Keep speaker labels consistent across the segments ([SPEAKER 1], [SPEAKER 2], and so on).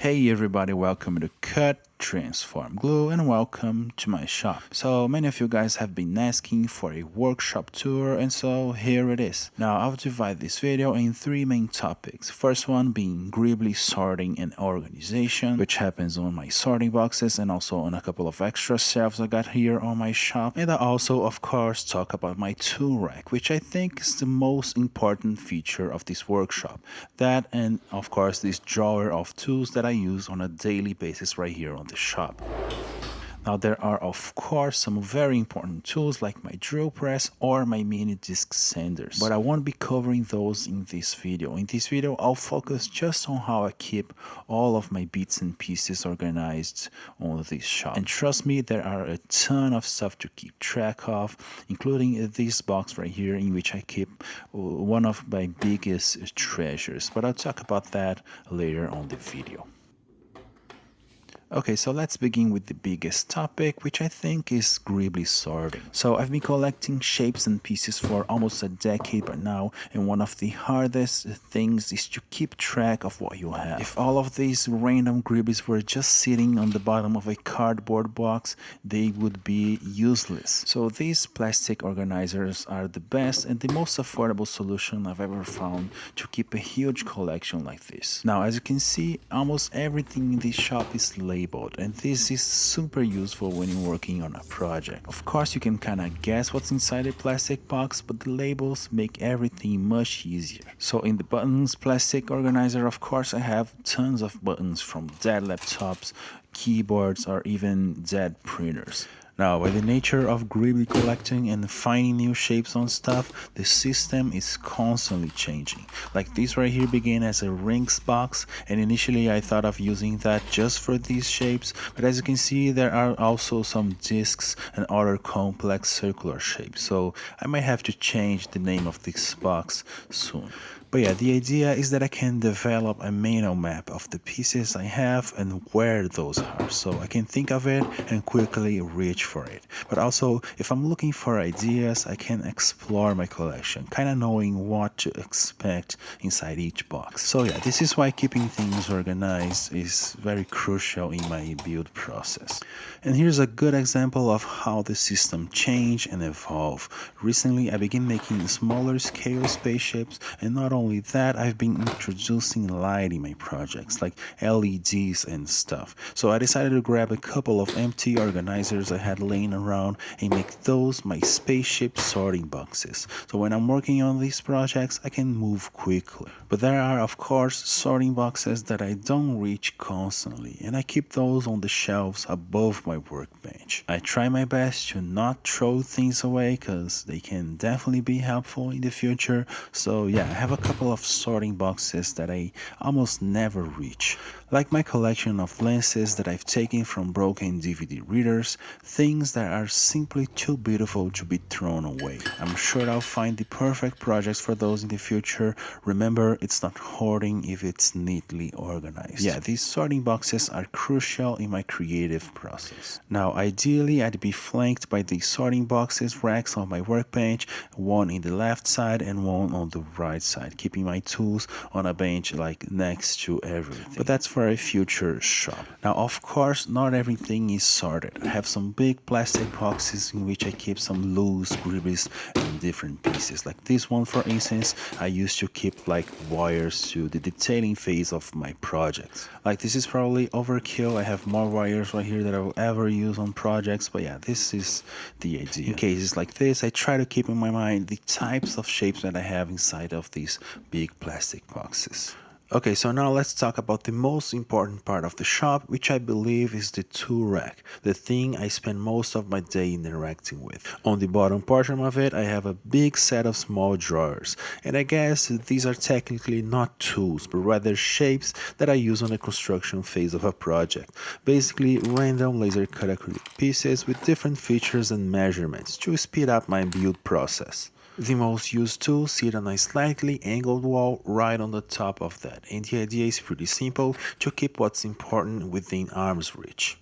[SPEAKER 1] Hey everybody, welcome to Cut Transform Glue and welcome to my shop. So many of you guys have been asking for a workshop tour, and so here it is. Now I'll divide this video in three main topics. First one being Greebly sorting and organization, which happens on my sorting boxes and also on a couple of extra shelves I got here on my shop. And I also of course talk about my tool rack, which I think is the most important feature of this workshop. That and of course this drawer of tools that I use on a daily basis right here on the shop. Now there are of course some very important tools like my drill press or my mini disc sanders, but I won't be covering those in this video. In this video I'll focus just on how I keep all of my bits and pieces organized on this shop. And trust me, there are a ton of stuff to keep track of, including this box right here in which I keep one of my biggest treasures, but I'll talk about that later on the video. Okay, so let's begin with the biggest topic, which I think is Greebly sorting. So I've been collecting shapes and pieces for almost a decade by now, and one of the hardest things is to keep track of what you have. If all of these random Greeblies were just sitting on the bottom of a cardboard box, they would be useless. So these plastic organizers are the best and the most affordable solution I've ever found to keep a huge collection like this. Now, as you can see, almost everything in this shop is labeled, and this is super useful when you're working on a project. Of course, you can kind of guess what's inside a plastic box, but the labels make everything much easier. So in the buttons plastic organizer, of course, I have tons of buttons from dead laptops, keyboards, or even dead printers. Now, by the nature of Greebly collecting and finding new shapes on stuff, the system is constantly changing. Like this right here began as a rings box, and initially I thought of using that just for these shapes, but as you can see there are also some discs and other complex circular shapes, so I might have to change the name of this box soon. But yeah, the idea is that I can develop a mental map of the pieces I have and where those are, so I can think of it and quickly reach for it. But also, if I'm looking for ideas, I can explore my collection, kind of knowing what to expect inside each box. So yeah, this is why keeping things organized is very crucial in my build process. And here's a good example of how the system change and evolve. Recently, I began making smaller scale spaceships, and not only that, I've been introducing light in my projects, like LEDs and stuff. So I decided to grab a couple of empty organizers I had laying around and make those my spaceship sorting boxes. So when I'm working on these projects, I can move quickly. But there are, of course, sorting boxes that I don't reach constantly, and I keep those on the shelves above my workbench. I try my best to not throw things away because they can definitely be helpful in the future. So yeah, I have a couple of sorting boxes that I almost never reach, like my collection of lenses that I've taken from broken DVD readers, things that are simply too beautiful to be thrown away. I'm sure I'll find the perfect projects for those in the future. Remember, it's not hoarding if it's neatly organized. Yeah, these sorting boxes are crucial in my creative process. Now, ideally, I'd be flanked by these sorting boxes racks on my workbench, one in the left side and one on the right side, keeping my tools on a bench like next to everything. But that's for a future shop. Now, of course, not everything is sorted. I have some big plastic boxes in which I keep some loose Greeblies and different pieces. Like this one, for instance, I used to keep like wires to the detailing phase of my projects. Like this is probably overkill. I have more wires right here that I will ever use on projects, but yeah, this is the idea. In cases like this, I try to keep in my mind the types of shapes that I have inside of these big plastic boxes. Okay, so now let's talk about the most important part of the shop, which I believe is the tool rack, the thing I spend most of my day interacting with. On the bottom portion of it, I have a big set of small drawers, and I guess these are technically not tools, but rather shapes that I use on the construction phase of a project. Basically, random laser cut acrylic pieces with different features and measurements to speed up my build process. The most used tools sit on a slightly angled wall right on the top of that, and the idea is pretty simple: to keep what's important within arm's reach.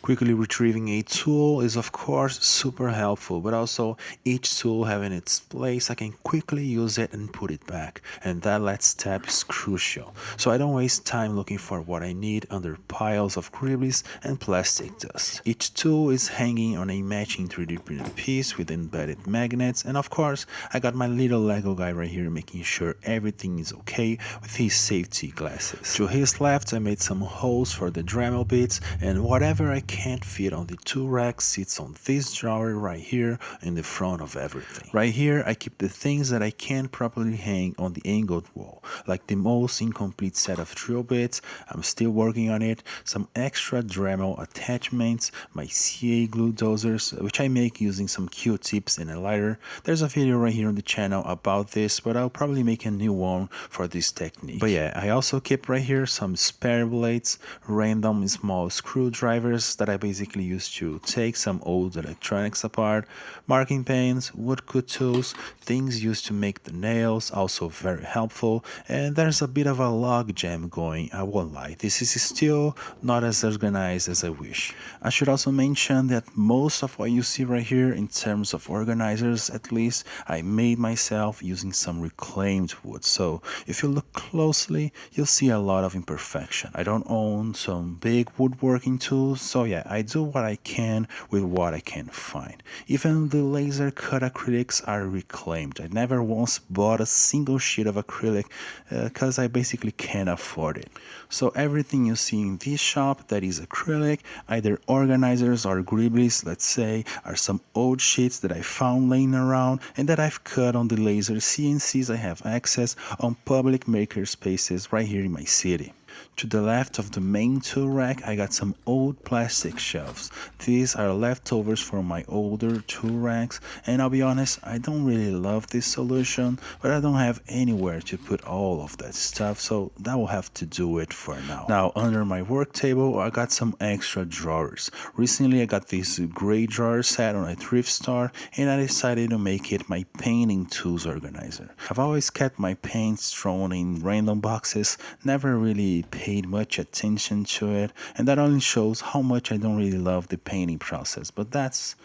[SPEAKER 1] Quickly retrieving a tool is of course super helpful, but also each tool having its place, I can quickly use it and put it back, and that last step is crucial. So I don't waste time looking for what I need under piles of Griblies and plastic dust. Each tool is hanging on a matching 3D printed piece with embedded magnets, and of course I got my little Lego guy right here making sure everything is okay with his safety glasses. To his left I made some holes for the Dremel bits, and whatever I can't fit on the tool rack sits on this drawer right here in the front of everything. Right here I keep the things that I can't properly hang on the angled wall, like the most incomplete set of drill bits, I'm still working on it, some extra Dremel attachments, my CA glue dosers, which I make using some Q-tips and a lighter. There's a video right here on the channel about this, but I'll probably make a new one for this technique. But yeah, I also keep right here some spare blades, random small screwdrivers that I basically use to take some old electronics apart, marking pens, wood cut tools, things used to make the nails, also very helpful, and there's a bit of a log jam going, I won't lie. This is still not as organized as I wish. I should also mention that most of what you see right here in terms of organizers, at least, I made myself using some reclaimed wood. So if you look closely, you'll see a lot of imperfection. I don't own some big woodworking tools, so yeah, I do what I can with what I can find. Even the laser cut acrylics are reclaimed. I never once bought a single sheet of acrylic because I basically can't afford it. So everything you see in this shop that is acrylic, either organizers or Griblies, let's say, are some old sheets that I found laying around and that I've cut on the laser CNCs I have access on public maker spaces right here in my city. To the left of the main tool rack, I got some old plastic shelves. These are leftovers from my older tool racks, and I'll be honest, I don't really love this solution, but I don't have anywhere to put all of that stuff, so that will have to do it for now. Now, under my work table, I got some extra drawers. Recently, I got this gray drawer set on a thrift store, and I decided to make it my painting tools organizer. I've always kept my paints thrown in random boxes, never really paid much attention to it, and that only shows how much I don't really love the painting process, but that's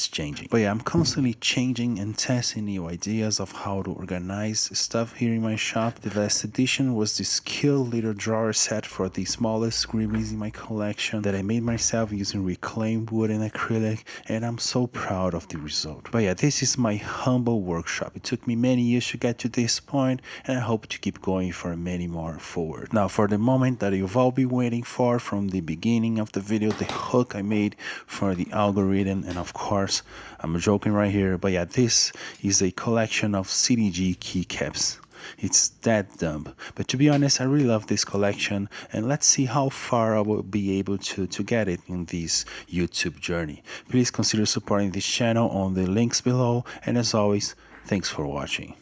[SPEAKER 1] changing. But yeah, I'm constantly changing and testing new ideas of how to organize stuff here in my shop. The last edition was this cute little drawer set for the smallest Griblies in my collection that I made myself using reclaimed wood and acrylic, and I'm so proud of the result. But yeah, this is my humble workshop. It took me many years to get to this point, and I hope to keep going for many more forward. Now, for the moment that you've all been waiting for from the beginning of the video, the hook I made for the algorithm, and of course, I'm joking right here, but yeah, this is a collection of CDG keycaps. It's that dumb, but to be honest, I really love this collection, and let's see how far I will be able to get it in this YouTube journey. Please consider supporting this channel on the links below, and as always, thanks for watching.